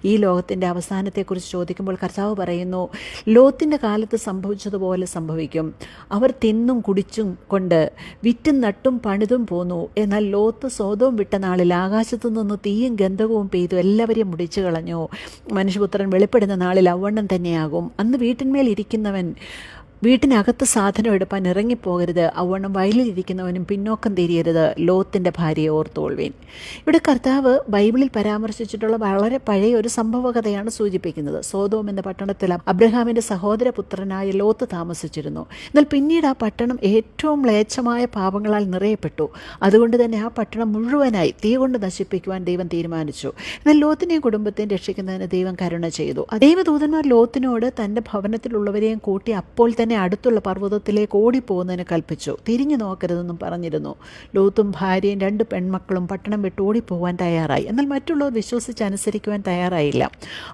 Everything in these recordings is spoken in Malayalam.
ഈ ലോകത്തിൻ്റെ അവസാനത്തെക്കുറിച്ച് ചോദിക്കുമ്പോൾ കർത്താവ് പറയുന്നു, ലോത്തിൻ്റെ കാലത്ത് സംഭവിച്ചതുപോലെ സംഭവിക്കും. അവർ തിന്നും കുടിച്ചും കൊണ്ട് വിറ്റും നട്ടും പണിതും പോന്നു. എന്നാൽ ലോത്ത് സോദോം വിട്ട നാളിൽ ആകാശത്തു നിന്ന് തീയും ഗന്ധകവും പെയ്തു എല്ലാവരെയും മുടിച്ചു കളഞ്ഞു. മനുഷ്യപുത്രൻ വെളിപ്പെടുന്ന നാളിൽ അവണ്ണം തന്നെയാകും. അന്ന് വീട്ടിന്മേൽ ഇരിക്കുന്നവൻ വീട്ടിനകത്ത് സാധനം എടുപ്പാൻ ഇറങ്ങിപ്പോകരുത്, അവണ്ണം വയലിലിരിക്കുന്നവനും പിന്നോക്കം തിരിയരുത്. ലോത്തിൻ്റെ ഭാര്യയെ ഓർത്തുകൊള്ളുവിൻ. ഇവിടെ കർത്താവ് ബൈബിളിൽ പരാമർശിച്ചിട്ടുള്ള വളരെ പഴയ ഒരു സംഭവകഥയാണ് സൂചിപ്പിക്കുന്നത്. സോദോം എന്ന പട്ടണത്തിൽ അബ്രഹാമിൻ്റെ സഹോദരപുത്രനായ ലോത്ത് താമസിച്ചിരുന്നു. എന്നാൽ പിന്നീട് ആ പട്ടണം ഏറ്റവും മ്ലേച്ഛമായ പാപങ്ങളാൽ നിറയപ്പെട്ടു. അതുകൊണ്ട് തന്നെ ആ പട്ടണം മുഴുവനായി തീ കൊണ്ട് നശിപ്പിക്കുവാൻ ദൈവം തീരുമാനിച്ചു. എന്നാൽ ലോത്തിനെയും കുടുംബത്തെയും രക്ഷിക്കുന്നതിന് ദൈവം കരുണ ചെയ്തു. ദൈവദൂതന്മാർ ലോത്തിനോട് തൻ്റെ ഭവനത്തിലുള്ളവരെയും കൂട്ടി അപ്പോൾ തന്നെ അടുത്തുള്ള പർവ്വതത്തിലേക്ക് ഓടിപ്പോകുന്നതിന് കൽപ്പിച്ചു. തിരിഞ്ഞു നോക്കരുതെന്നും പറഞ്ഞിരുന്നു. ലോത്തും ഭാര്യയും 2 പെൺമക്കളും പട്ടണം വിട്ട് ഓടിപ്പോകാൻ തയ്യാറായി. എന്നാൽ മറ്റുള്ളവർ വിശ്വസിച്ചനുസരിക്കുവാൻ തയ്യാറായില്ല.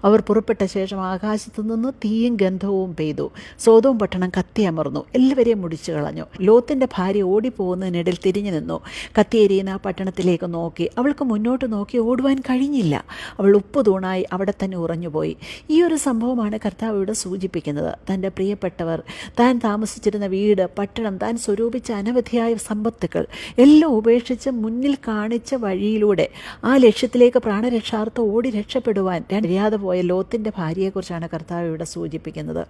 അവർ പുറപ്പെട്ട ശേഷം ആകാശത്തു നിന്ന് തീയും ഗന്ധവും പെയ്തു. സോദോം പട്ടണം കത്തിയമർന്നു, എല്ലാവരെയും മുടിച്ചു കളഞ്ഞു. ലോത്തിൻ്റെ ഭാര്യ ഓടിപ്പോകുന്നതിനിടയിൽ തിരിഞ്ഞു നിന്നു. കത്തിയെരിയുന്ന ആ പട്ടണത്തിലേക്ക് നോക്കി. അവൾക്ക് മുന്നോട്ട് നോക്കി ഓടുവാൻ കഴിഞ്ഞില്ല. അവൾ ഉപ്പ് തൂണായി അവിടെ തന്നെ ഉറഞ്ഞുപോയി. ഈ ഒരു സംഭവമാണ് കർത്താവ് ഇവിടെ സൂചിപ്പിക്കുന്നത്. തൻ്റെ പ്രിയപ്പെട്ടവർ, താൻ താമസിച്ചിരുന്ന വീട്, പട്ടണം, താൻ സ്വരൂപിച്ച അനവധിയായ സമ്പത്തുകൾ എല്ലാം ഉപേക്ഷിച്ച് മുന്നിൽ കാണിച്ച വഴിയിലൂടെ ആ ലക്ഷ്യത്തിലേക്ക് പ്രാണരക്ഷാർത്ഥം ഓടി രക്ഷപ്പെടുവാൻ അറിയാതെ പോയ ലോത്തിൻ്റെ ഭാര്യയെക്കുറിച്ചാണ് കർത്താവ് ഇവിടെ സൂചിപ്പിക്കുന്നത്.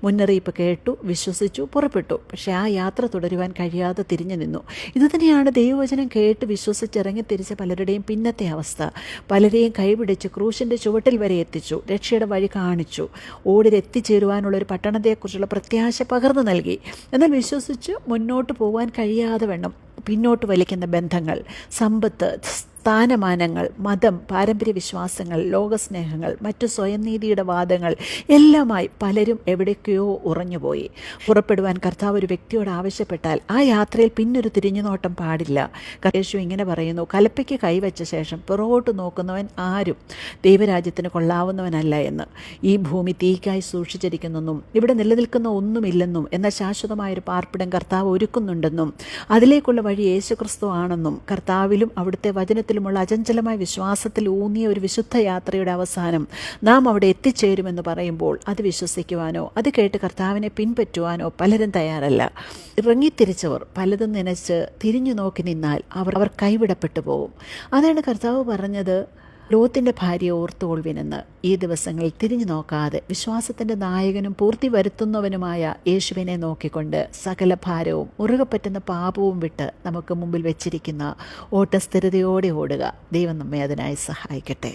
മുന്നറിയിപ്പ് കേട്ടു, വിശ്വസിച്ചു, പുറപ്പെട്ടു. പക്ഷേ ആ യാത്ര തുടരുവാൻ കഴിയാതെ തിരിഞ്ഞു നിന്നു. ഇതുതന്നെയാണ് ദൈവവചനം കേട്ട് വിശ്വസിച്ചിറങ്ങി തിരിച്ച പലരുടെയും പിന്നത്തെ അവസ്ഥ. പലരെയും കൈപിടിച്ച് ക്രൂശിൻ്റെ ചുവട്ടിൽ വരെ എത്തിച്ചു, രക്ഷയുടെ വഴി കാണിച്ചു, ഓടിരെത്തിച്ചേരുവാനുള്ളൊരു പട്ടണത്തെക്കുറിച്ചുള്ള പ്രത്യാശ പകർന്നു നൽകി. എന്നാൽ വിശ്വസിച്ച് മുന്നോട്ട് പോകാൻ കഴിയാതെ വണ്ണം പിന്നോട്ട് വലിക്കുന്ന ബന്ധങ്ങൾ, സമ്പത്ത്, സ്ഥാനമാനങ്ങൾ, മതം, പാരമ്പര്യ വിശ്വാസങ്ങൾ, ലോകസ്നേഹങ്ങൾ, മറ്റു സ്വയം നീതിയുടെ വാദങ്ങൾ എല്ലാമായി പലരും എവിടേക്കോ ഉറഞ്ഞുപോയി. പുറപ്പെടുവാൻ കർത്താവ് ഒരു വ്യക്തിയോട് ആവശ്യപ്പെട്ടാൽ ആ യാത്രയിൽ പിന്നൊരു തിരിഞ്ഞുനോട്ടം പാടില്ല. യേശു ഇങ്ങനെ പറയുന്നു, കലപ്പയ്ക്ക് കൈവച്ച ശേഷം പുറകോട്ട് നോക്കുന്നവൻ ആരും ദൈവരാജ്യത്തിന് കൊള്ളാവുന്നവനല്ല എന്ന്. ഈ ഭൂമി തീക്കായി സൂക്ഷിച്ചിരിക്കുന്നെന്നും ഇവിടെ നിലനിൽക്കുന്ന ഒന്നുമില്ലെന്നും എന്നാൽ ശാശ്വതമായൊരു പാർപ്പിടം കർത്താവ് ഒരുക്കുന്നുണ്ടെന്നും അതിലേക്കുള്ള വഴി യേശുക്രിസ്തു ആണെന്നും കർത്താവിലും അവിടുത്തെ വചനത്തിലുമുള്ള അചഞ്ചലമായ വിശ്വാസത്തിൽ ഊന്നിയ ഒരു വിശുദ്ധ യാത്രയുടെ അവസാനം നാം അവിടെ എത്തിച്ചേരുമെന്ന് പറയുമ്പോൾ അത് വിശ്വസിക്കുവാനോ അത് കേട്ട് കർത്താവിനെ പിൻപറ്റുവാനോ പലരും തയ്യാറല്ല. ഇറങ്ങിത്തിരിച്ചവർ പലതും നനച്ച് തിരിഞ്ഞു നോക്കി നിന്നാൽ അവർ കൈവിടപ്പെട്ടു പോകും. അതാണ് കർത്താവ് പറഞ്ഞത്, ലോത്തിൻ്റെ ഭാര്യയെ ഓർത്തുകൊള്ളുവിനെന്ന്. ഈ ദിവസങ്ങളിൽ തിരിഞ്ഞു നോക്കാതെ വിശ്വാസത്തിൻ്റെ നായകനും പൂർത്തി വരുത്തുന്നവനുമായ യേശുവിനെ നോക്കിക്കൊണ്ട് സകല ഭാരവും മുറുകെ പറ്റുന്ന പാപവും വിട്ട് നമുക്ക് മുമ്പിൽ വെച്ചിരിക്കുന്ന ഓട്ടസ്ഥിരതയോടെ ഓടുക. ദൈവം നമ്മെ അതിനായി സഹായിക്കട്ടെ.